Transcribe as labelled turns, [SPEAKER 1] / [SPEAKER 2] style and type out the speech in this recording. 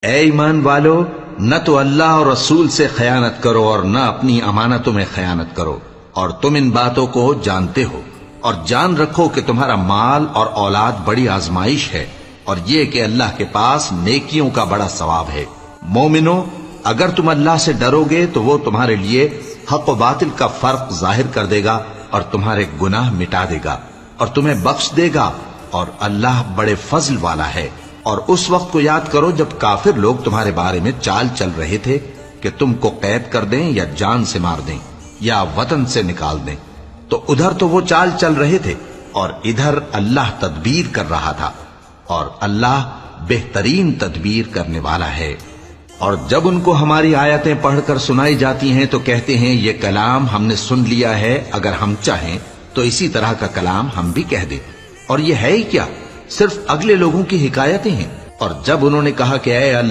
[SPEAKER 1] اے ایمان والو، نہ تو اللہ اور رسول سے خیانت کرو اور نہ اپنی امانتوں میں خیانت کرو، اور تم ان باتوں کو جانتے ہو، اور جان رکھو کہ تمہارا مال اور اولاد بڑی آزمائش ہے، اور یہ کہ اللہ کے پاس نیکیوں کا بڑا ثواب ہے۔ مومنو، اگر تم اللہ سے ڈرو گے تو وہ تمہارے لیے حق و باطل کا فرق ظاہر کر دے گا اور تمہارے گناہ مٹا دے گا اور تمہیں بخش دے گا، اور اللہ بڑے فضل والا ہے۔ اور اس وقت کو یاد کرو جب کافر لوگ تمہارے بارے میں چال چل رہے تھے کہ تم کو قید کر دیں یا جان سے مار دیں یا وطن سے نکال دیں، تو ادھر تو وہ چال چل رہے تھے اور ادھر اللہ تدبیر کر رہا تھا، اور اللہ بہترین تدبیر کرنے والا ہے۔ اور جب ان کو ہماری آیتیں پڑھ کر سنائی جاتی ہیں تو کہتے ہیں یہ کلام ہم نے سن لیا ہے، اگر ہم چاہیں تو اسی طرح کا کلام ہم بھی کہہ دیں، اور یہ ہے ہی کیا، صرف اگلے لوگوں کی حکایتیں ہیں۔ اور جب انہوں نے کہا کہ اے اللہ